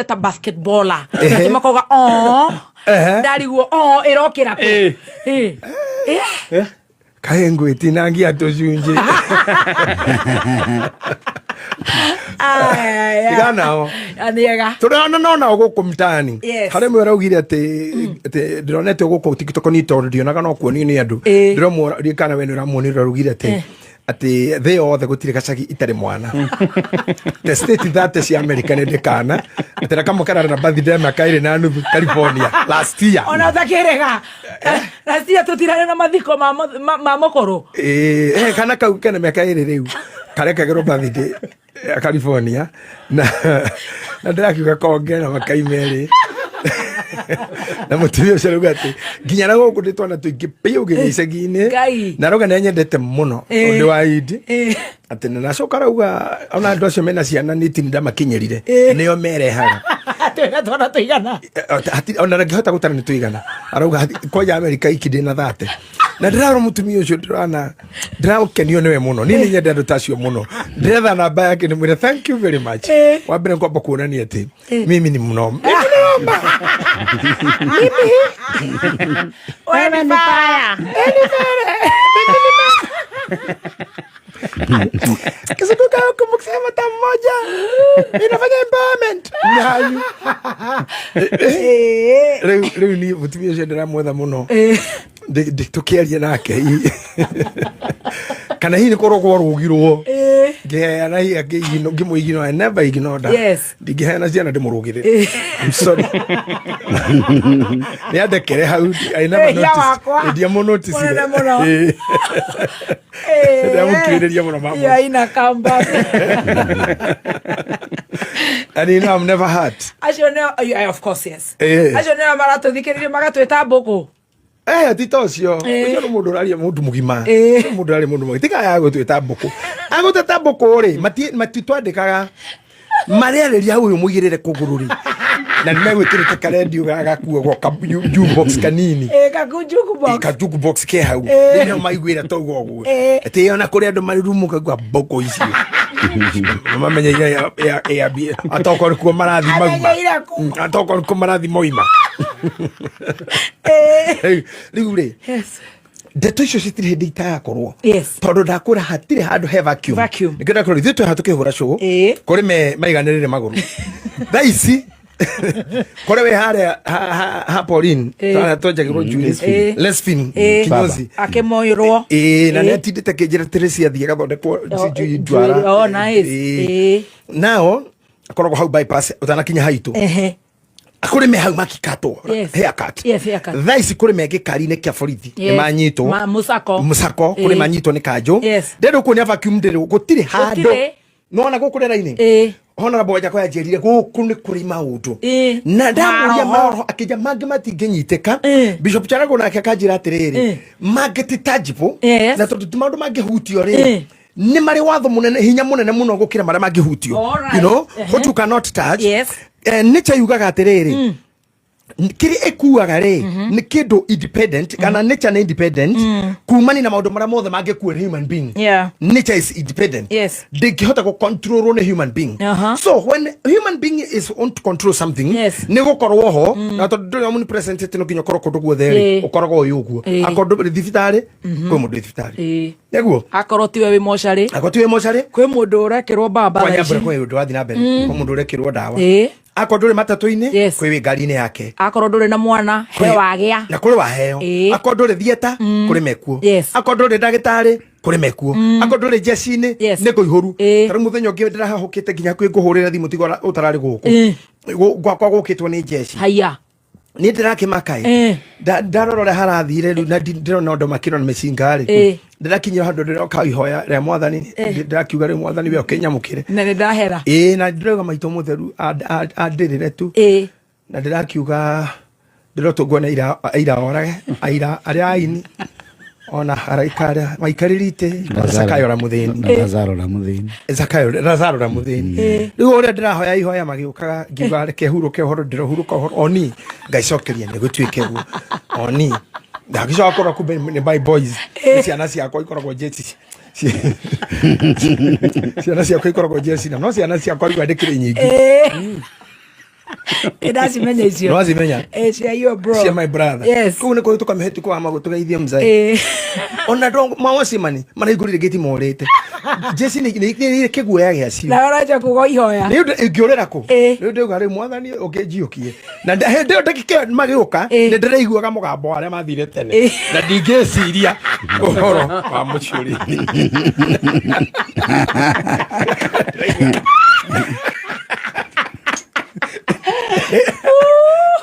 ta basketballer makoga ndari guo irokira ku kaengo itinangia tujunje nao aniega turana nona guku mtani hari mwe raugire ati ndironete guku TikTok ni tondio naga no kuoni ni andu ndiromo rikana we ndiramoni raugire ati they all the gutire gacagi itari mwana the state that is America ne dekana atira kama kana na birthday makaire na nuthu California last year ona takirega last year tutirane na mathiko ma mokoro kana kau kana makaire riu kareka gero birthday California na ndakiuga kongera makaimeri na mutumia ucerugate ginya nago kuditwana tuingi piyo gicegine na roga nyendete muno undu wa idi ati na cokara uga ona andu acio mena ciana ni tinda makinyerire nio merehaga tena twana tuigana ona ngihota gutara ni tuigana arauga koja America ikide na thate na ndiraro mutumia ucio ndirao kenio niwe muno nini nyende andu tacio muno ndiretha namba yake ni mwire thank you very much wambere ngomba kuonania ati mimi ni muno wewe ni baya kisuka kumkusema tamoja inafanya empowerment leo ni mutumia ucio ndiramwetha muno tukiaria nake kana hii ni korogwo rugirwo ngehana hii ngigino ngimwigino I never ignored ngehana ciana ndimurugire I'm sorry ni adekere hau I never noticed ndia mo notice ndia mukiriria muno mama ya ina kamba and you know I'm never hurt of course yes acio marato thikiriria magatweta mboko titocio ucio mundu raria mundu mugima mundu raria mundu mugima tika ya gutwita mboko aguteta mboko ri matitwandikaga mariareria uyu mugirire kugururi na nimegwitirite karedio gagakuo goka jukebox kanini jukebox ke hau ndio maiguira togo guo ati ona kuri andu marurumuka gwa mboko icio mamenya ya atoko ku marathi maguma atoko ku marathi moima Liure. Yes. Ndeto icio citire hindi itakorwo tondu ndakura hatire handu he vacuum nikenda kuri thitwe hatukihura show kuri maiganirire maguru thaici kore we hare ha Pauline twana tojagirwo juice Lesfin kinyozi akemoirwo na netindite kinjira Teresia thie gathondekwo jui dwara oh nice nao akoragwo hau bypass utanakinya haitu akore me hau makikato haircut thaisi kore me gikarine kia borithi ni manyito musako kore manyito ni kanjo ndero ko ni vacuum ndero gutire hando nona gukurera ine hona boja kwa jerire guku ni kuri maundu na ndamuria maro akija magi matinginyiteka Bishop Charago nake akajira atiriri mageti tangible na tondu maundu mangihutio ri ni mari watho munene hinya munene muno gukira mara mangihutio you know what you cannot touch nature yugaga atiriri kiri ekuaga ri ni kindu independent kana nature ni independent kumani na maundu mara mothe mangekuwa human being nature is independent ndingihota go control on a human being so when human being is on to control something ni gukorwo ho na tondu ndi omnipresent tino kinyo koroko ndugwo ukoragwo uyu guo akorwo thibitari kwi mundu thibitari neguo akorwo tiwe wi mochari kwi mundu urekirwo baba kwa nyambere kwi mundu wathi na mbere kwa mundu urekirwo dawa akorwo matatu-ini kwi ngari-ini yake akorwo na mwana he wagia na kuri waheo akorwo thieta kuri mekuo akorwo ndagitari kuri mekuo akorwo jeshi-ini ni kuihoru tara muthenya ungi ndirahahukite nginya kwi nguhurira thimu tigora utarari guku gwakwa gukitwo ni jeshi haya ni ndirakimakae ndarorore harathire riu na ndirona undu makiro na mecingari ndirakinyira handu ndiroka ihoya ria mwathani ndirakiuga ri mwathani we okenyamukire na ndahera na ndiroga maito mutheru andirire tu na ndirakiuga ndirotungwo ira orage aira aria aini ona araikara maikarite Zakayo ra muthini Lazaro ra muthini riu ore ndirahoya ihoya magiukaga ngiuga reke huruke horo ndirohuruka horo oni ngaicokeria ni gutwike guo oni ndagicoka kora kumbe ni my boys ciana ciakwa ikoragwo jeshi ciana ciakwa ikoragwo jeshi no ciana ciakwa riu andikire nyingi Ndacimenya icio. No azimenya. Cia your bro. Cia my brother. Yes. Kau niko tukameheti kwa mago tugeithie mzee. Ona ndo mawacimani maraigurire geti morete. Jesse ni kiguoya gia cio. Na oraja kugo ihoya. Ni ngiorera ku. Ni ndio gari mwathani ukijiukie. Na ndio ndakike magiuka ni ndiraiguaga mugambo aria mathire tene. Na ndingeciria uhoro wa mucuri.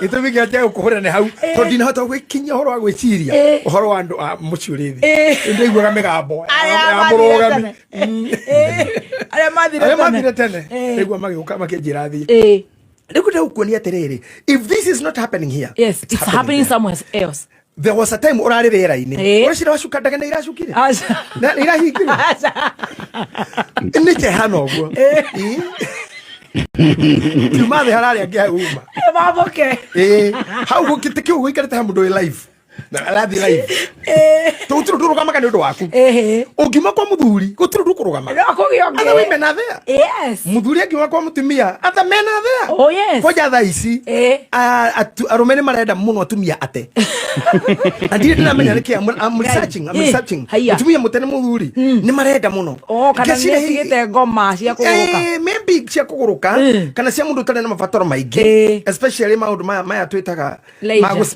Ito mikia tya kuhura ne hau to ndinahota gwikinya horo wa gwiciria uhoro wa andu a mucurithi ndiguaga migambo ya murugami aria mathire tene ndigua magiuka makinjira thii ndikuta ukuonia atiriri if this is not happening here yes it's happening somewhere else. There was a time urari wera-ini uracira wacuka ndagenda iracukire na irahingire ni kehana uguo Tumade harari agia uma. Maboke. Hau gukite kiu guikarite ha mundu live. Na arathi live. Tuturugama kana ndu waku. Ungima kwa muthuri, gutiru kurugama. Akugionge. Other women are there. Yes. Muthuri angima kwa mutumia, other men are there. Oh yes. Koja tha ici. Arumene marenda muno atumia ate. Andire na menya niki I'm researching. Mutumia mutene muthuri ni marenda muno. Oh kana nĩcigĩte ngoma cia kuguruka. Maybe cia kuguruka kana cia mundu tare na mabataro maingi. Especially maundu maya twitaga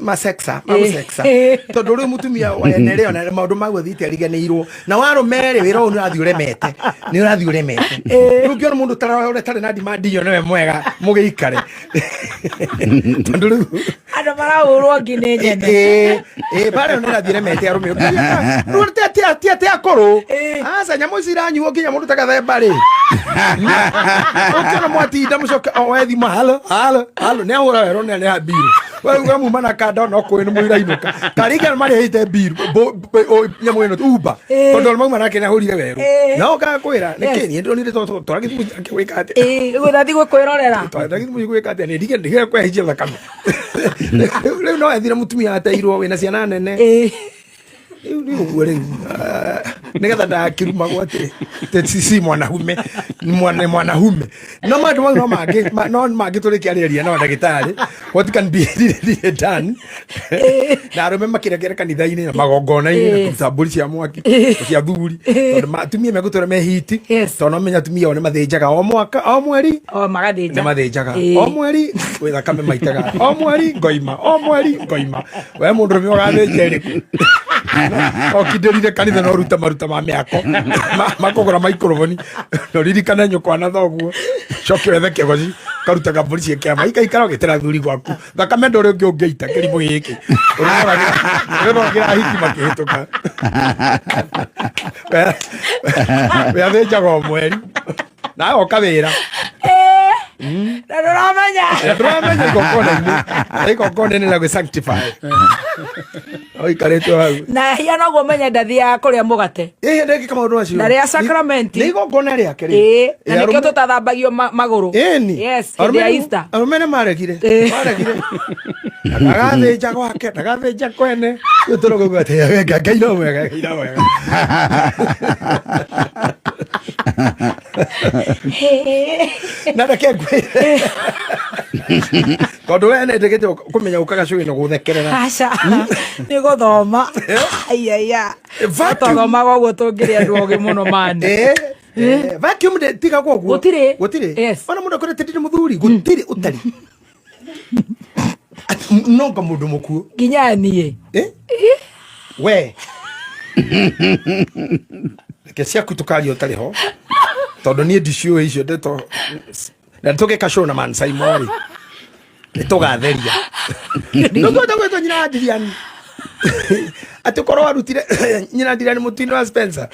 ma sexa. Tondu riu mutumia wa eneleo na maundu magwo thiti ariganirwo na warumere wira unu athi uremete ni urathi uremete riu ngiona mundu tare na demand yo newe mwega mugiikare tondu riu andu marahurwo ngine nyene bare ni urathi uremete arume riu tia akoro asa nyamu ciranyuo nginya mundu takathemba ri ukiona mwatinda mucoka oethi mahalo ne ahura wero ne habiru wewe mumana kada no ko ni muirainuka kariga mari hite biru nyamu ino uba tondu mau manake na hurire weru no ka kwira nikini ndo ni to twagithi gwikate guthathi gwikirorera twagithi gwikate ni ndige kwa hije thakame riu no ethira mutumia ateirwo wina ciana nene ni ugure nigetha ndakiruma gwate tetisi mwanahume mwanahume no mandu no mangi turikiaria no ndagitari what can be done na arume makiregera kanitha-ini na magongona-ini na kutaburi cia mwaki cia thuri tondu matumia megutura me hiti tondu menya tumia one mathinjaga o mwaka o mweri o magathinja mathinjaga o mweri we thakame maitaga o mweri ngoima we mundu rume ugathinja riku okiderire kanitha no ruta maruta ma miako makogora maikrofoni no ririkana nyukwa na thoguo coke wethe kegoci karuta kaburi cie kiama ikaikara gitera thuri gwaku thakame ndore ungiita kirimu giki uragira hiti makihituka we athinjaga o mweri na oka wira Ndramenya kokone ni la go sanctify. Oi kareto hau. Na hia no gomenya ndathi ya kuria mugate. Ndeki kama undu acio. Na ria sacrament. Ni kokone ria kiri. Na nikio tutathambagio maguru. Yes, ya Easter. Arumene maregire. Ndagathinja gwake, ndagathinja kwene. Yutoro gugate gaino wega. Nada ke kwire tondu we nendegete kumenya ukaga cugi no guthekerera aca ni guthoma aiya thoma gwo tungiri andu ogi muno mane vacuum de tiga gwo gutire ona mundu akorete ndiri muthuri gutire utari nonga mundu mukuo nginya nie we ke ciaku tukario tariho tondu nie ndicio icio ndeto na tugeka show na man Simon nitugatheria ndugo gweto nyina Adrian atukoro arutire nyina Adrian mutino wa Spencer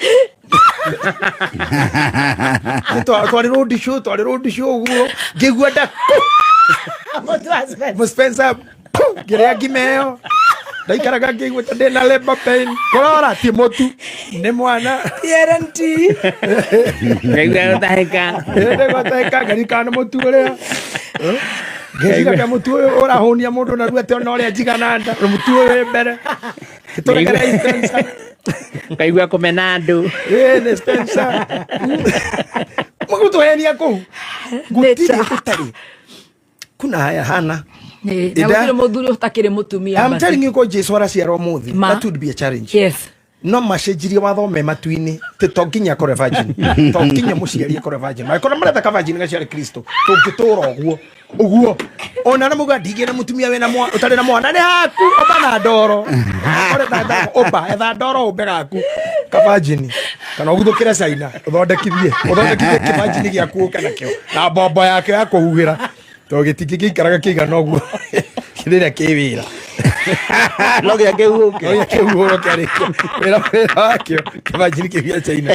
twari road show guo ngigua nda mu Spencer girea gimeo ndaikaraga ngigua ndena labor pain korora ti motu ni mwana yerenti ngigua utaheka gari kana mutu uria ngigua ka mutu ora honia mundu na ruete ona uria njigana nda mutu uyu mbere turekera Spencer ngigua kumena andu ni Spencer mugutu henia ku gutire utari kuna haya hana. Na muthuri utakire mutumia. I'm telling you go Jesu araciarwo muthi. That would be a challenge. Yes. No macenjirie watho me matuini te tonginya kore virgin. Tonginya muciari kore virgin. Ma kora mareta ka virgin gaciare Kristo. Tungitura uguo. Ona na muga ndige na mutumia we na utari na mwana ni haku oba na ndoro. Ore ta oba etha ndoro obe gaku ka virgin. Kana uguthukira China uthondekithie ki virgin giaku kana kio. Na bombo yake ya kuhugira. To gitikiki karaga kigana uguo. Kidira kiwira. Lo que que hubo que. Oye, que hubo lo que haré. Pero que imagine que via China.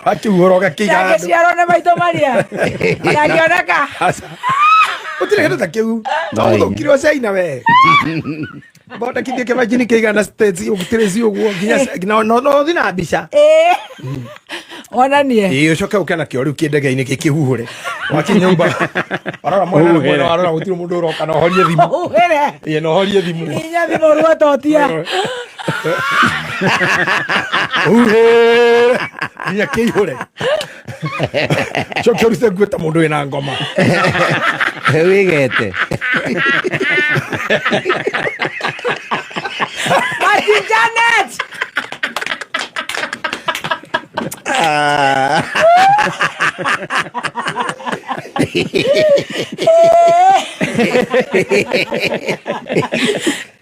Aqui hubo lo que aqui. Ya que si ahora vai tomar ya. Ya que ahora acá. O tira que tá aqui. Não, quero China ve. Bota aqui que imagine que gana stezi o trezio o no dina bisha. Ona nie. Iyo shoka ukana ki ori ukiendaga ine ki huhure. Waki nyumba. Arara mwana arara utiro mundu roka no horie thimu. Uhere. Ye no horie thimu. Inya thimu ruo totia. Uhere. Nya ki hure. Shoka uri se gweta mundu ina ngoma. Wigete. Martin Janet.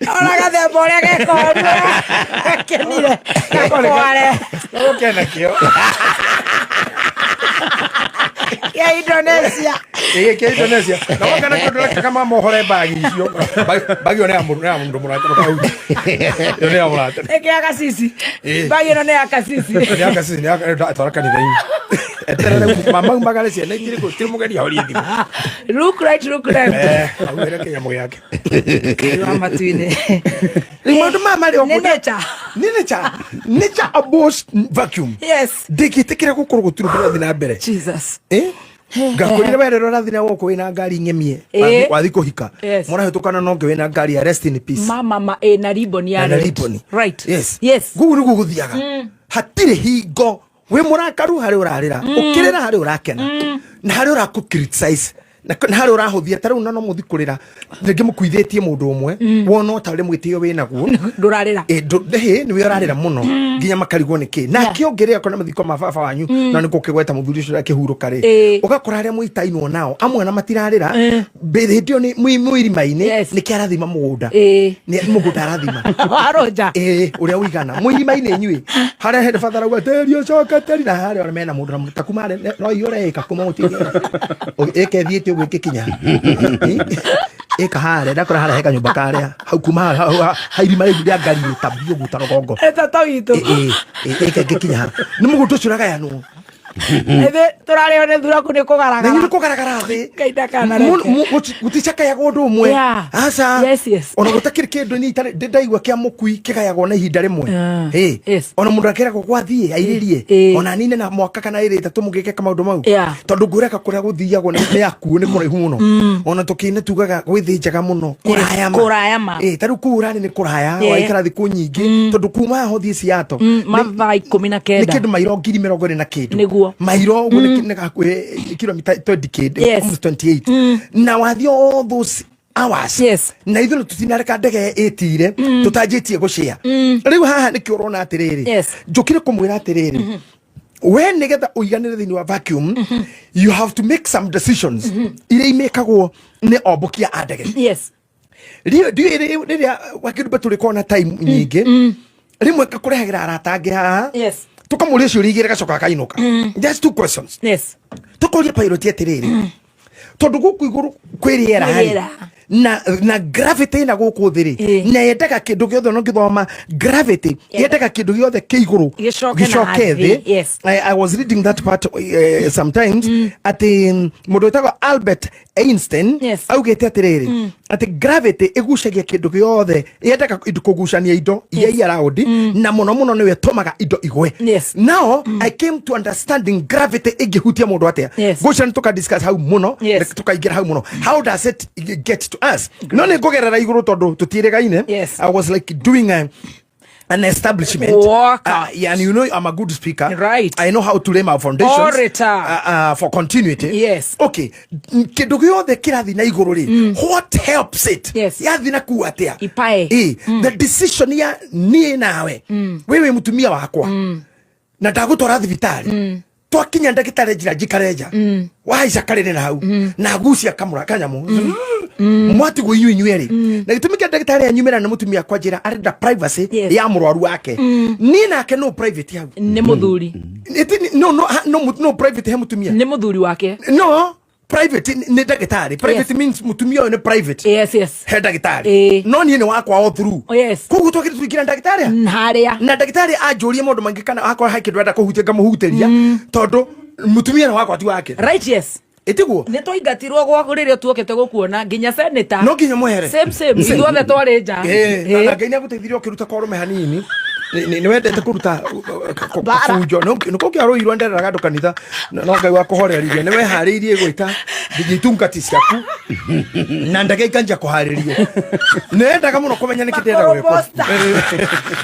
Ahora que te pone que corre. Que mire. Que corre. ¿Cómo que nació? Que Indonesia. Que Indonesia. No kana ko kama mohore bagi yo. Bagi one amundu murata ko. Yo ne amurata. E que haga sisi. Bagi no ne haga sisi. Ne haga sisi, ne haga tora kan dei. Etere mama magale se ne tiri ko tiri mo gadi hori di. Look right. Awere ke yamo yake. Yo amatuine. Limodo mama le Nenecha. Necha abos vacuum. Yes. Deki tekira ko korgo turu bra dina bere. Jesus. Gakurira bere rora thina woko wina ngari ngemie wathi kuhika mora hetukana no nge wina ngari ya rest in peace mama na ribbon ya right yes gugu ni guguthiaga hatire hingo we murakaru hari urarira ukirira hari urakena na hari uraku criticize na hari urahuthia taru no muthikurira rege mukuithetie mundu umwe wona tare mwitio wina guo ndurarira ni we urarira muno nginya makarigwo niki na kiongerea kona mathiko mababa wanyu na niko kigweta muthuri ucio akihuruka ri ugakora aria muitainwo nao amwe na matirarira bethendio ni muirimaine ni kiarathima mugunda ni mugunda arathima aroja uria uigana muirimaine inyui haria hede fathara gweterio coka teri na haria mena mundu na mutakuma no yore kakuma utiria ekethiete gwike kinya hare ndakora hara heka nyumba karia hau kuma hairima rĩa ngari tabio guta rogongo eta tawito kinya ni mugutu curaga yanu ebe turare one thura ku ni kugaragara ni kugaragara thi kaida kana gutichaka yago ndu umwe asa yes ona gutakiri kindu ni ndaigua kia mukui kigayagwo na ihinda rimwe ona mundu akiragwo gwathie airirie ona nine na mwaka kana iri tatu mugike kama undu mau tondu ngureka kuria guthiagwo ni yaku ni kuraihu muno ona tukine tugaga gwithinjaga muno kurayama taru kurani ni kuraya waikara thiku nyingi tondu kuma hothie ciato mathaa 19 ni kindu mairo 20 na kindu mairo uguo ni gakwe kilomita 20 almost 28 na wathio all those hours na ithuno tutinareka ndege itire tutanjitie gucia riu haha ni kiorona atiriri njukire kumwira atiriri when nigetha uiganire thini wa vacuum you have to make some decisions iria imekagwo ni ombokia andege riria wakiruba turikona time nyingi rimwe kakurehagira aratange haha tukamuria ciuria igire gacoka kainuka just two questions tukuria pilot atiriri tondu guku iguru kwiriera hari na gravity na guku thiri na yendaga kindu giothe no githoma gravity yendaga kindu giothe ke iguru gicoke thi I was reading that part sometimes at mundu wetagwo Albert Einstein augite atiriri ati gravity igucagia kindu giothe yendaga kugucania indo iria around na muno niwe tomaga indo igwe now I came to understanding gravity igihutia mundu atia gucani tuka discuss how muno tukaigira how muno how does it get to us no ne gogerera iguru tondu tutiregaine I was like doing an establishment. And you know I'm a good speaker. Right. I know how to lay my foundations for continuity. Yes. Okay. Kindu giothe kirathi na iguru ri. What helps it? Yes. Yathi na ku atia. Ipae. The decision ya nie nawe. Wewe mutumia wakwa. Na ndagutora thibitari. Twakinya ndagitari njira njikareja. Waica karene na hau. Na gucia kamura kanyamu. Mwati go inyueri. Na gitumike ndagitari anyumira na mutumia kwa njira arenda privacy ya murwaru wake. Ni nake no private hau. Ni muthuri. No private he mutumia. Ni muthuri wake. No. Private ni ndagitari. Private means mutumia ni private. Yes. He ndagitari. No ni wakwa all through. Yes. Kugu twakiri twikira ndagitari. Haria. Na ndagitari ajurie mundu mangikana akwa hakidu enda kuhutia ngamuhuteria. Tondu mutumia ni wakwa ti wake. Right, yes. Etiguo ne to igatirwo gwa riria tuokete gukuona nginya senator no nginya mwehere same ithuothe twari nja na nginya guteithirio kiruta korume hanini ni wendete kuruta kujo no kukiaro irwa ndera gandu kanitha no ngai wa kuhoreririe ni wehariirie gwita digitungati ciaku na ndage ikanja kuhariirie nendaga muno kumenya nikindera weko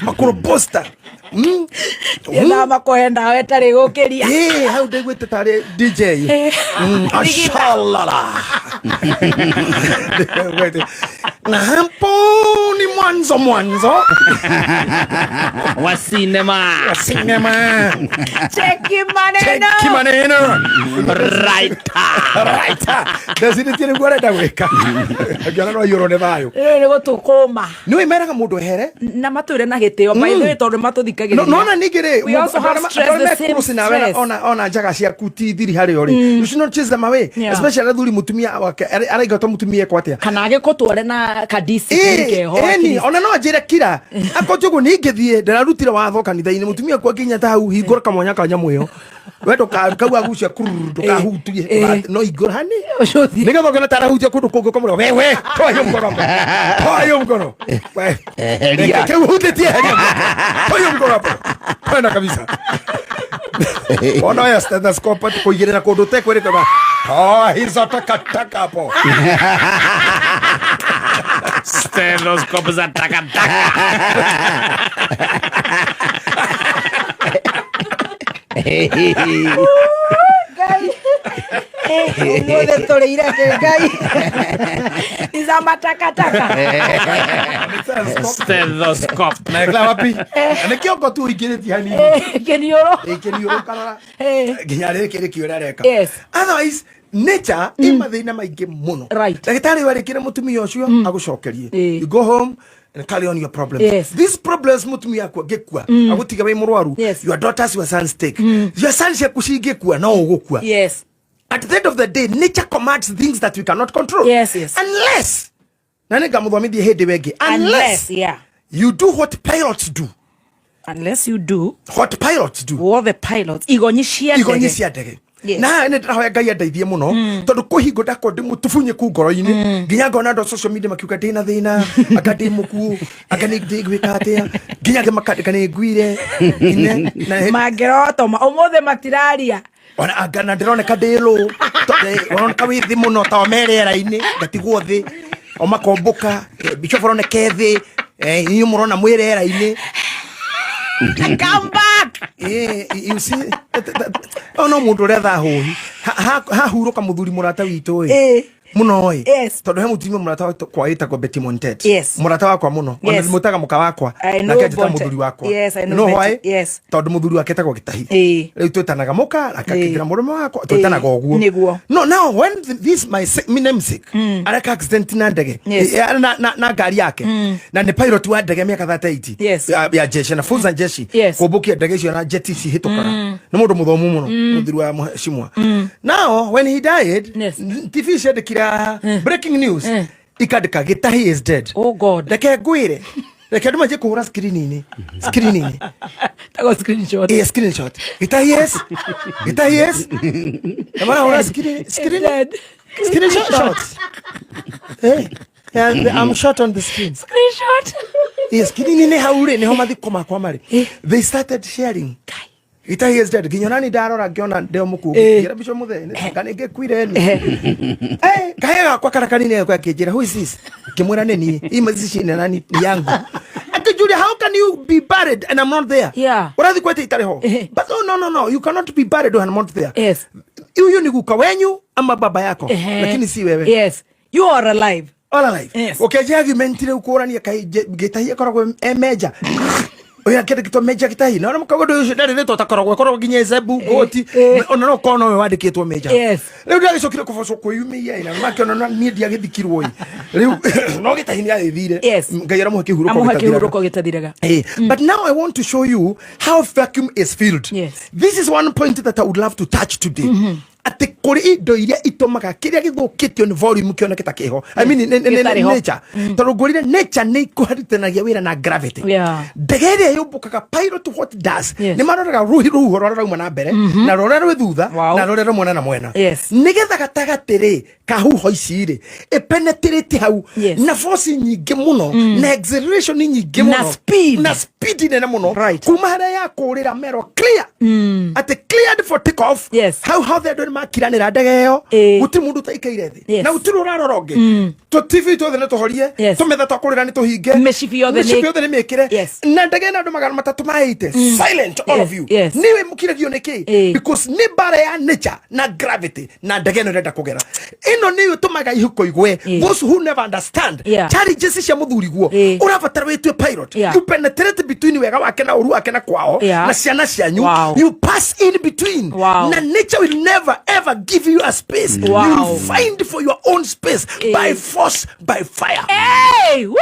makuru poster ena makohenda wetari gukiria hau ndigwite tari DJ Ashalala. Na hapo ni mwanzo wa cinema. Cheki maneno. Right. Dazini tiene gwara weka. Agana no yoro ne bayo. Ni gutukuma. Ni imeraga mundu here na mature na giteo by the way tondu matuthikagiria. No nigire. We also have stress the same stress. Ona jaga cia kuti thiri hari ori. You should not chase them away. Especially athuri mutumia wake araigato mutumia kwate. Kana agikotware na kadisi ke ho. Ona no njire kira. Akojugo ningithie ndararutira watho kanitha-ini mutumia kwa kinya ta hau hingora kamwanya ka nyamu iyo. Wedo kaua gucia kururu kahutuye no igora hani. Niga thogena tara hutia kundu kungu kamura wewe. Toyo mkono. Ke hutetie hani. Toyo mkono. Pana kabisa. Ona ya stethoscope kuigirira kundu te kwere kama. Hizo taka hapo. Stethoscope za taka. Mode toleira ke gai. Iza mataka. Stethoscope. Na kla wapi? Na kioko tu igireti hani. Kenioro kanora. Ginyare kire kiora reka. Yes. Otherwise nature imathina maingi muno. Right. Ndagitari warikire mutumia ucio agucokerie. You go home and carry on your problems. Yes. These problems mutumia kwa gekua agutiga bai murwaru. Your daughters your sons take. Your sons yakushigekua na ugukua. Yes. At the end of the day, nature commands things that we cannot control. Yes. Unless you do what pilots do. Unless you do what pilots do. What the pilots igonyishia ndege. Na ene ndahoya ngai andeithie muno tondu kuhingo ndako ndimutufunye ku ngoro-ini nginya ngona ndo social media makiuga ndina thina akandi muku akani ndigwika atia nginya ngimakandika ni ngwire ine mageroto umuthe matiraria ona angana ndironeka ndilo ona withi muno ta omerera-ini ngatigwo thi o makomboka bishop roneke thi inyu murona mwirera-ini. Come back. You see no mundu retha hohi ha huruka muthuri murata witu muno oi tondu he mutumia murata kwa itagwo Betty Montet murata wakwa muno ona mutaga muka wakwa na kejeta muthuri wakwa no why tondu muthuri wake etagwo Gitahi riu twetanaga muka akakigira murume wakwa twetanaga oguo no now when this my namesake araka accident na ndege na ngari yake na ni pilot wa ndege miaka 38 ya jeshi na funza jeshi kubukia ndege cio na jet ci hitukaga ni mundu muthomu muno muthuri wa muheshimwa now when he died TV said breaking news ikandika Gitahi is dead. Oh God. Reke ngwire reke ndumaje kuhura screen-ini tago screenshot screenshot Gitahi yes amara hura screenshot and I'm shot on the screen. Screenshot. Yes, screen-ini haure ne homa thiko makwa mari. They started sharing. Gitahi is dead. Ginyonani ndarora ngiona ndeo muku. Gira bicho muthe. Kanenge kwire ni. Kahega kwa karakanini kwa kijira. Who is this? Kimwira nini? Hii mazishi ni nani? Ni yangu. Akijuri Julia, how can you be buried and I'm not there? Yeah. Urathi kwete itareho. But no. You cannot be buried when I'm not there. Yes. Huyu ni guka wenyu ama baba yako. Lakini si wewe. Yes. You are alive. All alive. Yes. Okay, argument ile ukorania kai gitahia koragwo emeja. Oya kete kito meja kitahi. Na mkagodo yo shedari neto takoragwo ginye zebu goti. Ona no kono we wandikitwo meja. Yes. Riu ndagicokire kuboco kwiyumia ina make ona ni ndia githikirwo. Riu no gitahi ni athire. Yes. Ngai aramuhe kihuruko gitathiraga. But now I want to show you how vacuum is filled. Yes. This is one point that I would love to touch today. Ati kuri indo iria itomaga kiria githukitio ni volume kioneketa kiho. I mean nature. Torogorire nature ni kuharitanagia wira na gravity. Ndege iria yumbukaga pilot what does. Ni maroraga ruhu rorarauma na mbere na rorera thutha na rorera mwena na mwena. Nigetha gatagati kahuho ici ri penetrate hau na force nyingi muno na acceleration nyingi muno na speed nene muno kuma haria ya kurira mero clear ati cleared for take off. How they do makiranira ndege yo guti mundu taikaire thi na gutiri uraroroge to TV to thene tohorie to metha twakurira ni tuhinge meshifi yothe ni mekire na ndege na andu magana matatu maite silent all of you niwe mukiragio niki because ni bara ya nature na gravity na ndege no renda kugera ino niyo tumaga ihuko igwe those who never understand challenges cia muthuri guo urabatara witwe pilot you penetrate between wega wake na uru wake na kwao na ciana cianyu you pass in between na nature will never ever give you a space. You will find for your own space by force, by fire. Hey! Woo!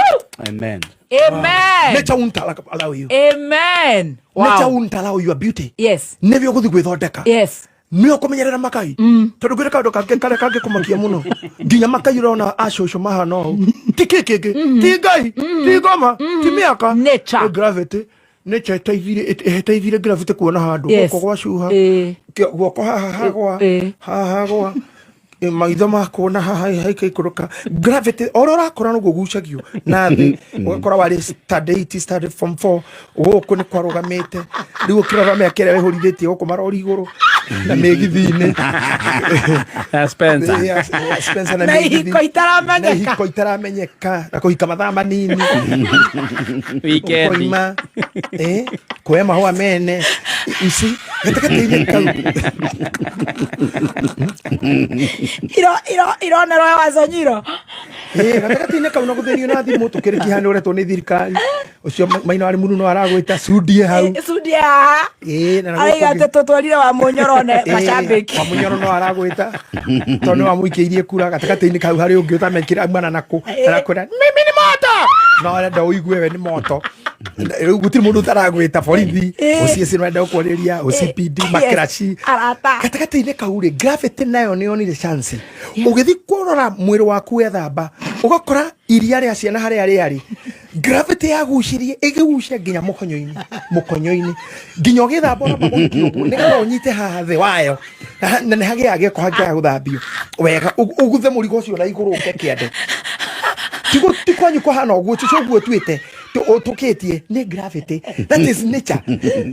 Amen. Amen. Nature won't allow you. Amen. Nature won't allow your beauty. Yes. Never go with odeka. Yes. Nio kumenyerera makai. Tondu gwira kaundu kage kumakia muno. Nginya makai urona acocco mahano. Tikikiki. Ti ngai. Ti ngoma. Ti miaka. Nature. Gravity. Nature itaithire gravity kuona handu goko gwacuha guoko haha gwa maitho makona haha ikuruka gravity orora kora no gugucagio na thi ukora wari study from 4 guku ni kwarugamite riu kirora mekere wehurithetie guku marori iguru na megithine Spencer na hiko itaramenyeka na kuhika mathaa manini weekend koe mahua mene isi gatakati kau iro nero wazonyiro gatakati kau no guthenio na thimu tukiri kihane uretwo ni thirikari ucio maina wari munu no aragwita sudie hau na aigate tutwarire wa munyorone mashambiki wa munyoro no aragwita tondu wa muikeirie kura gatakati kau hari ungi utamekira mana naku arakwira mimi ni moto no arenda uigue we ni moto gutiri mundu taragwita borithi ucieci nwenda ukoriria ucipd makrashi gatakati kau ri gravity nayo ni onire chance ugithi kurora mwiri waku wethamba ugakora iria ria ciana haria ari gravity yagucirie igigucia nginya mukonyo-ini nginya ugithamba na magonki nigetha unyite haha thi wayo na ni hagia giko hagia guthambio wega uguthe murigo ucio na iguru uke kiande tikwanyu kwa hana uguo tucoguo twite tukitie ni gravity that is nature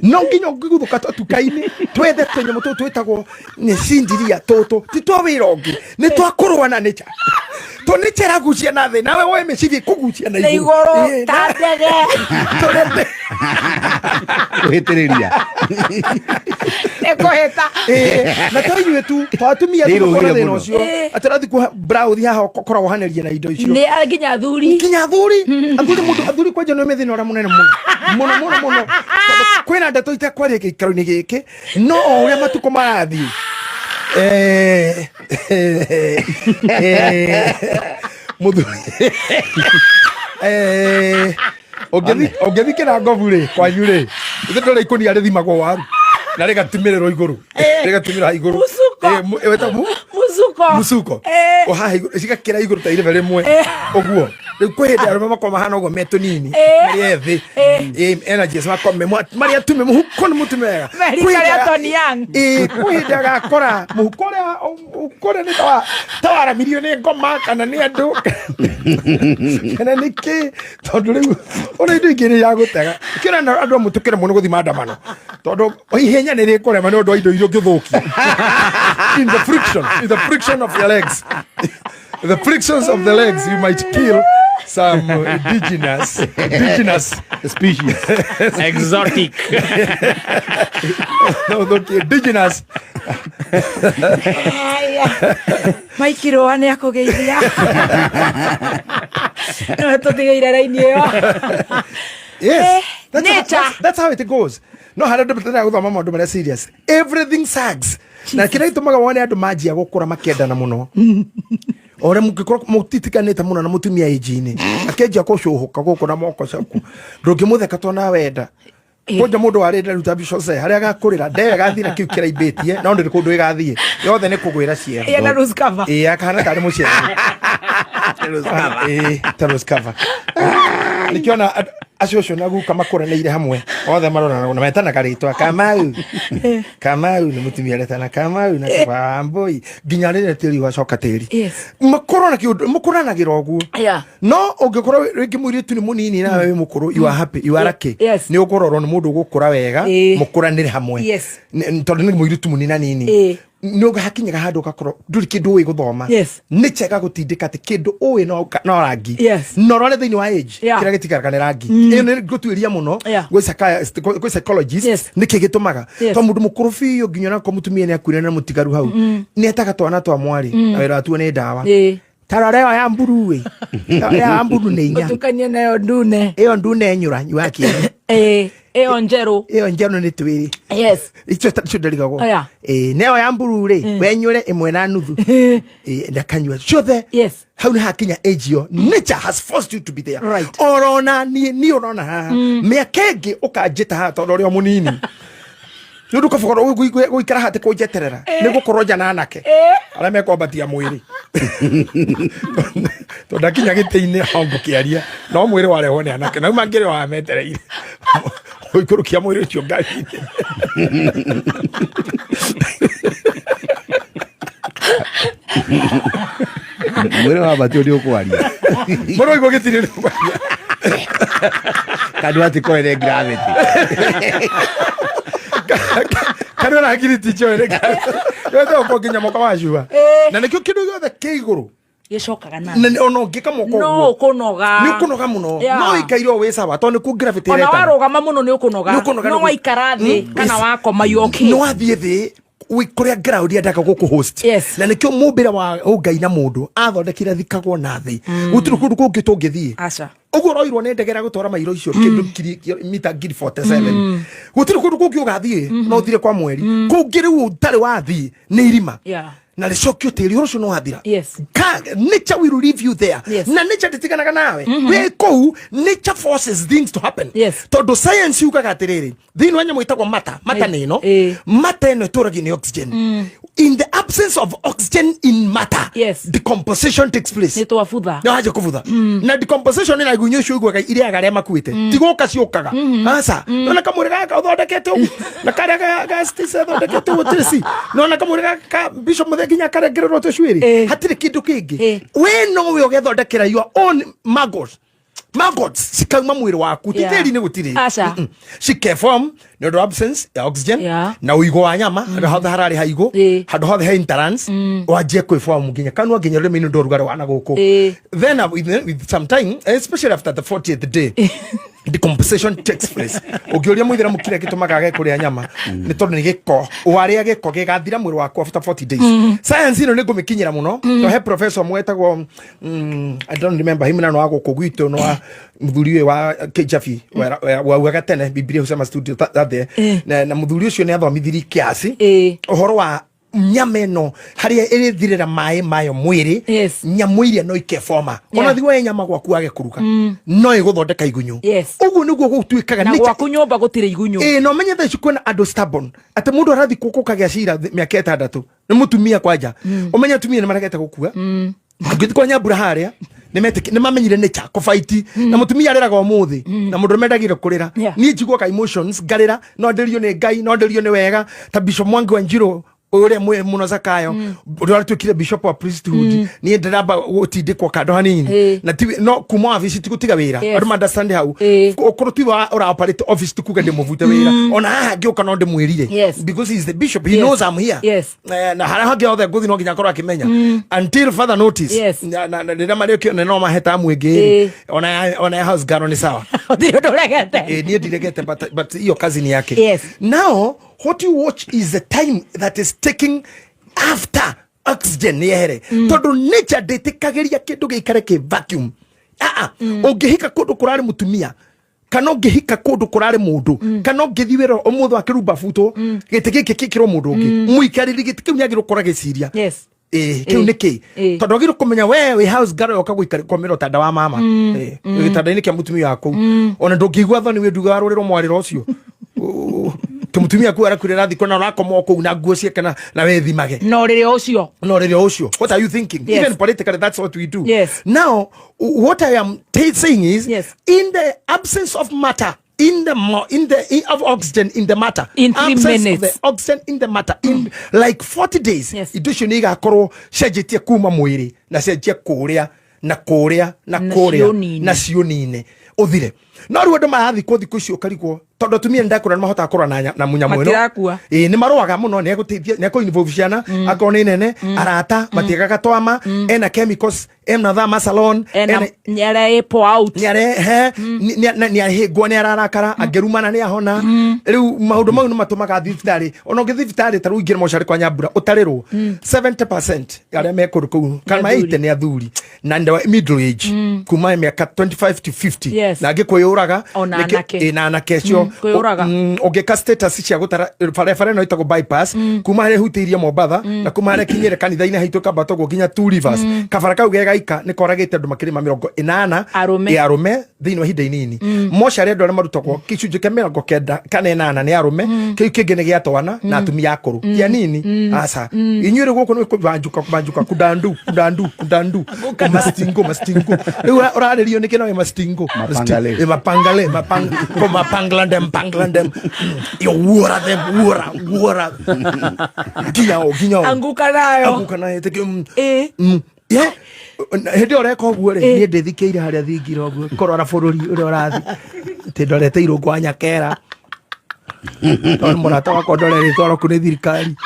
no nginya ngiguthuka tukaini twethe tunyamu tu twitagwo ni sindiria toto titwawira ungi ni twakurwa na nature to nature agucia na thi nawe woe mecirie kugucia na iguru tatege torete kuhitiriria ekoheta na toinywe tu twatumia tukora thina ucio atarathi ku browse haha koragwo haneria na indo icio ni nginya athuri athuri kwa jano methina ora munene muno kwina ndeto itakwaria gikaro-ini giki no uria matuko marathi muthuri ogethikira ngovu ri kwanyu ri ndore ikunia rithimagwo waru na rigatimiriro iguru rigatimira iguru weta musuko oha iguru cigakira iguru ta irebe rimwe oguo riu kwihinde aruma makoma hana uguo metu nini mari ethi energies makome mari atume muhuko ni mutumega kwihinde agakora muhuko ni tawara milioni ngoma kana ni andu kana niki tondu riu ona indo ingiri ya gutega kira andu mutukire muno guthi maandamano tondu ihenya ni rikurema ni undu indo irio ngithuki in the friction of your legs the frictions of the legs you might kill some indigenous species. Exotic. No, indigenous. Maikiro ane akugeithia. No tutigeire raini yo. Yes. That's how it goes. No harada bitana guthoma maundu mara serious. Everything sags. Na kira itumaga wone andu majia gukura makenda na muno. Ore mukikora mutitikanite muno na mutumia age-ini. Akenja kucuhuka guku na moko caku. Ndungimutheka tona wenda. Konja mundu warenda ruta bicose haria gakurira ndewe gathira kiu kiraibetie no ndi kundu igathie yothe ni kugwira ciero. Ena ruskava. Akana tari muciari. Ruskava. Nikiona acio nagu kama kuranĩire hamwe othe marona na metana karitwa Kamau ni mutumia retana Kamau na Wambui nginya rĩrĩa tĩri wacoka tĩri makorona kiundu mukoranagira oguo no ungikorwo ringi mũirĩtu ni munini na wewe mukuru you are happy you are lucky ni ukororwo ni mundu gukura wega mukuranire hamwe tondu ni mũirĩtu munina nini no gakinyaga handu gakorwo nduri kindu uyi guthoma ni chega gutindika ati kindu uyi no rangi no rone thiini wa age kira gitikaraga ni rangi iyo ni gutuiria muno gwi psychologist ni kigitumaga to mundu mukuru fiyo nginyona ko mutumia ni akwire na mutigaru hau ni etaga twana twa mwari na wira tu ni ndawa tarareo ya mburu we ya mburu ni inya tukanye nayo ndune iyo ndune nyura nyuaki Eo njeru ni twiri. Yes. Icho ndarigago. Neo ya mburu ri wenyure imwe na nuthu. Ndakanywa chothe. Yes. How ni hakinya age yo. Nature has forced you to be there. Right. Orona ni orona ha. Meakege ukajeta ha tondu ri munini. Ndu kafukoro guikara hate kujeterera. Ni gukoroja na anake. Ala mekwambatia mwiri. To ndakinya gite-ini hongo kiaria. No mwiri wareho ni anake. Na mangire wa metereire. Kurukia mwiri ucio ngari-ini. Mwiri wa batio ndi ukwaria. Moro igo gitire ndi ukwaria. Kandu ati koere gravity. Kandu na hakiri ticho ere. Yo ko kinya moko wa jua. Na nikyo kindu gothe kiiguru. Gicokaga na. Ono ngika moko. No kunoga. Ni kunoga muno. No ikairo we sawa to ni ku gravity reta. Ona warugama muno ni ukunoga. No waikara thi kana wakoma yoki. No athie thi kuria ground yandaka guku host na nikyo mumbira wa Ngai na mundu athondekire thikagwo na thi gutiri kundu kungi tungithie aca uguo roirwo ne ndegera gutwara mairo icio kindu mita ngiri 47 gutiri kundu kungi ugathie no thire kwa mweri kungi riu utari wathie ni irima na ricokio tiri ucio no wathira nature will leave you there na nature titiganaga nawe we kou nature forces things to happen tondu science yugaga atiriri thini wanya mwitagwo mata nino mata eno ituragi ni oxygen in the absence of oxygen in matter decomposition takes place ni twafutha no haje kuvutha na decomposition ina gunyo cio igwaga iria garia makuite tigoka ciokaga asa nona kamuri gaka uthondekete na karia ga stisa uthondekete utirisi nona kamuri gaka bishop nginya karengererwo tucwiri hatiri kindu kingi we no we ugethondekera your own maggots sikauma mwiri waku titiri ni gutiri shikeform no absence ya oxygen na uigo wa nyama hothe harari haigo handu hothe he interance wajie kwiform nginya kanwa nginya rime ni ndorugare wana guku then with some time especially after the 40th day decomposition takes place ugioria mwithira mukire gitumaga gekuria nyama ni tondu ni giko waria giko gigathira mwiri waku after 40 days science ino ni gumikinyira muno to he professor mwetagwo I don't remember him na no ago kugwito no muthuri wa Kijafi wa gatene Biblia usema studio that na muthuri ucio ni athomithirie kiasi uhoro wa nyameno haria irithirira mai mayo mwiri nyamuiria no ikeforma ona thiwe nyama gwaku age kuruka no iguthondeka igunyu uguo niguo gutuikaga na gwaku nyumba gutire igunyu no menye tha kwena andu stubborn ate mundu arathi kukukagia cira miaka 6 ni mutumia kwanja umenya tumia ni maregete gukua ngithikwa nyambura haria ni mamenyire nature ko fight na mutumia areraga umuthi na mundu mendagire kurira ni njigwa ka emotions garira no nderio ni Ngai no nderio ni wega ta Bishop Mwangi wa Njiro ore muno Zakayo uri tukire bishop wa priesthood ni ndiramba gutindikwo kando hanini na no kuma office tikutiga wira andu understand how okoro tiwa ora operate office tikuga ndi muvute wira ona haha ngiuka no ndi mwirire because he is the bishop, he knows I'm here na hara hage othe nguthi no nginya korwo akimenya until further notice na ndira mari okio no maheta mwingi ona house garo ni sawa ndio ndoregete ni ndiregete but hiyo kazi ni yake. Now what you watch is the time that is taking after oxygen yehere tondu nature nditikagiria kindu gikare ki vacuum ungihika kundu kurari mutumia kana ungihika kundu kurari mundu kana ungithi wira omutho akirumba futo gite giki kikiro mundu ungi muikariri gite kiu nyagiro kora giciria kiu niki tondu ngiro kumenya we house girl yoka guikara komero tanda wa mama gitanda-ini kia mutumia wako ona ndungigwa thoni we nduga waruriro mwariro ucio mutumia ku arakurira thiko na rakoma ku na nguo ciake na we thimage no rire ucio what are you thinking? Even politically that's what we do. Now what I am saying is in the absence of matter of oxygen in the matter in 3 minutes of the oxygen in the matter in like 40 days indo ni gakorwo cenjetie kuma mwiri na cenjie kuria na kuria na kuria na cionine uthire no ru andu marathi ko thikũ icio karigwo tondu tumia ndakura mahota kura na munyamo ino ni maruaga muno ne gutithia ne ko involve ciana akone nene arata matigaga twama ena chemicals ena thama salon ena nyare po out nyare ni ahigwo ni ararakara angerumana ni ahona riu maundu mau no matumaga thibitari ona ngi thibitari taru ingire mochari kwa nyambura utarirwo 70% aria mekuru ku kana 80 ni athuri na middle age kuma miaka 25 to 50 na ngikuyuraga na anakesho ogeka status cia gutara farefare no itago bypass kuma hare hutiria Mombatha na kuma hare kinyere kanitha-ini haituka batogo ginya 2 rivers kabara kau gegaika ni koragite andu makiri 80 arume thiini wa hinda inini mochari andu aria marutagwo gicunji kia 90 kana 8 ni arume kiu kingi ni gia twana na atumia akuru kia nini asa inyuire guko ni kubanjuka kudandu mastingo riu uraririo ni kino mastingo mapangale mapanglandem yo wora ginyao anguka nayo teke hindi oreka guo ri ni ndithikeire haria thingira guo korora bururi uri orathi tindorete irungu wa Nyakera tondu murata wakwa ndorere twaro kuni thirikari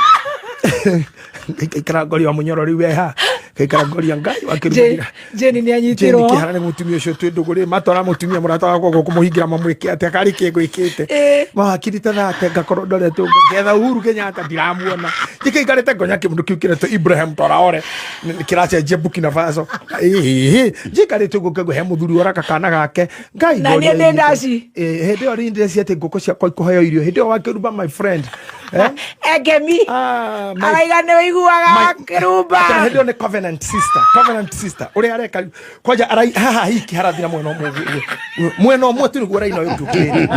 ikara ngori wa munyorori weha kaikara ngori ngai wakirugira Jeni ni anyitirwo Jeni kihara ni mutumia ucio twinduguri matora mutumia murata wakwa kumuhingira mamwike ati akari kigwikite makirite thate ngakorwo ndorete ngetha Uhuru Kenyatta ndiramuona ikaikarite ngonya kimundu kiu kireto Ibrahim Traore kiracenjia Burkina Faso jikarite guke he muthuri oraka kana gake ngai ngori na ni ndaci hindi ori ndeci ati nguko cia kuheo irio hindi wakiruba my friend egemi araigane wiguaga kirumba hindi ni covenant sister uri areka kwaja arai haha hiki harathira mweno omwe tu niguo raino yo tukire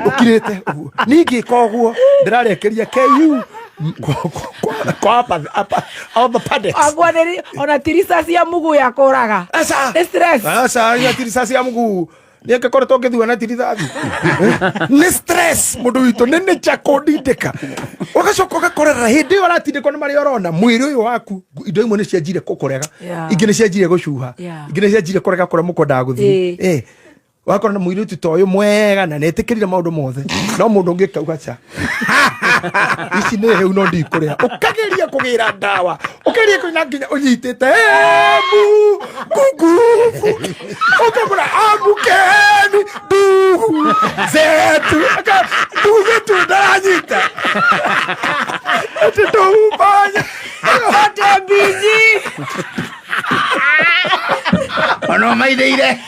ukirete ningi koguo ndirarekeria KU apa all the paddocks agwaneri ona tirisa cia mugu ya koraga stress ya tirisa cia mugu ni akakora toke thua na tirithathi ni stress mundu witu nene chako ndindika ugacoka ugakorera hindi yo ratindiko ni mari orona mwiri uyu waku indo imwe ni cianjire kukurega ingi ni cianjire gucuha ingi ni cianjire kurega kura mukonda guthi wakora na mwiri utu toyo mwega na netikirire maundu mothe no mundu ungi kauga cha ici ni heu no ndikuria ukageria kugira ndawa ukageria kuina nginya unyitite gugu ukabura amukeni du zetu ndanyita ati tumbanya ate busy ono maideire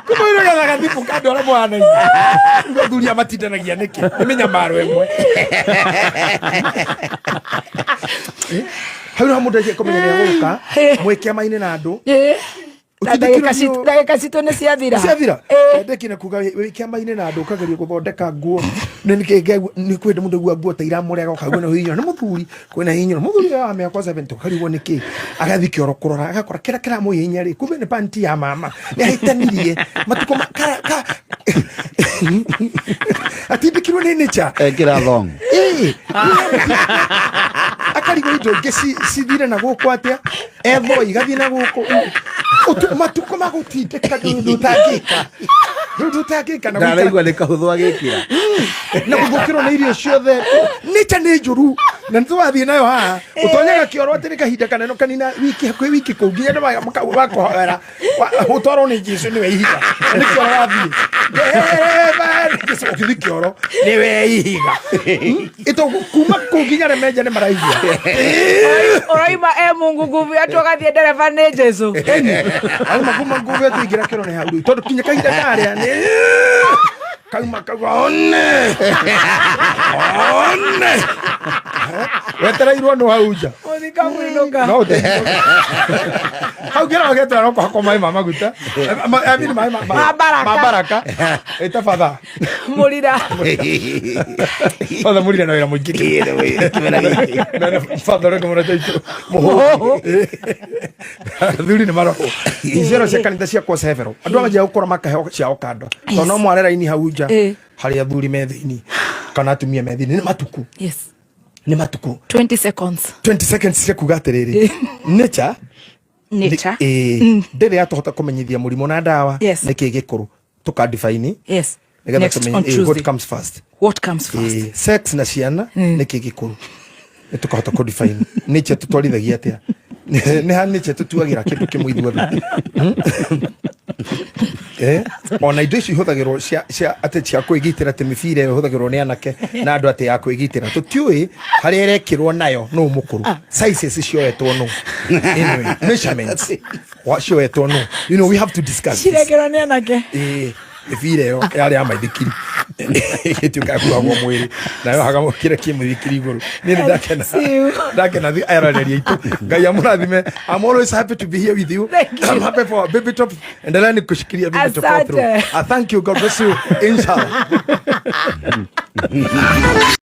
kuma ira ga gathipu kando ara mwana nduria matindanagia niki nimenya maro emwe hauna mundu aje komenya ni guka mweke maine na andu ndagika cito ni ciathira ndekina kuga wiki maine na andu kageria guthondeka nguo ni kwenda mundu gua nguo taira murega ukagwa na hinya na muthuri kwina hinya muthuri wa miaka 70 karigwo niki agathi kioro kurora agakora kira mu hinya ri kumbe ni panti ya mama ni haitanirie matuko atindikirwo nĩ nature ekĩra thong akarigwo indo ingĩ cithire na gũkũ atĩa etho igathiĩ na gũkũ matuko magũtindĩka ndũtangĩka na araigua nĩ kahũthũ agĩkĩra na gũthũkĩrwo nĩ irio ciothe nature nĩ njũru na nĩtũwathiĩ nayo haha ũtonyaga kĩoro atĩ nĩ kahinda kanene kanina wiki kũu nginya nĩwakohoera ũtwarwo nĩ Jesũ nĩwe ihiga nĩ kĩoro wathiĩ ũkĩthi kĩoro nĩwe ihiga kuma kũu nginya Remenja nĩ maraigua ũraima Mungu nguvu atu agathiĩ ndereba nĩ Jesũ auma kuma nguvu atu ingĩra kĩoro nĩ hau tondũ kinya kahinda karĩa nĩ kauma kauga one wetereirwo no hau nja ũthikamuinũka no hau kĩro gĩtwara kwa maĩ ma maguta amini maĩ ma baraka ĩtabatha mũrira othe mũrira na wĩra mũingĩ father kama rataito moho thuri nĩ maroho izero cia kanitha cia kwa severo andũ amajia gũkora makaheo ciao kando tondũ no mwarera-inĩ hau nja harĩa thuri me thĩinĩ kana atumia me thĩinĩ nĩ matuku nĩ matuku 20 seconds cia kuga atĩrĩrĩ nature ndĩrĩ yatũhota kũmenyithia mũrimũ na ndawa nĩkĩ gĩkũrũ tũkadefine next on Tuesday what comes first sex na ciana nĩkĩ gĩkũrũ nĩtũkahota kũdefine nature tũtwarithagia atĩa nĩ ha nature tũtuagĩra kĩndũ kĩmwe ithuothe ona indo icio ihũthagĩrwo atĩ cia kwĩgitĩra atĩ mĩbira ĩyo ĩhũthagĩrwo nĩ anake na andũ atĩ ya kwĩgitĩra tũtiũĩ harĩa ĩrekĩrwo nayo no mũkũrũ sizes cioetwo no measurements cioetwo no we have to discuss cirekĩrwo nĩ anake mĩbira ĩyo yarĩ ya maithikiri ĩgĩtuĩka kuagwo mwĩrĩ nayo hagamũkĩra kĩmũthikiri igũrũ niĩ ndakena ayaranĩria itũ Ngai amũrathime. I'm always happy to be here with you. I'm happy for Baby Top endelea nikushikilia Baby Top all through. Thank you, God bless you, inshallah.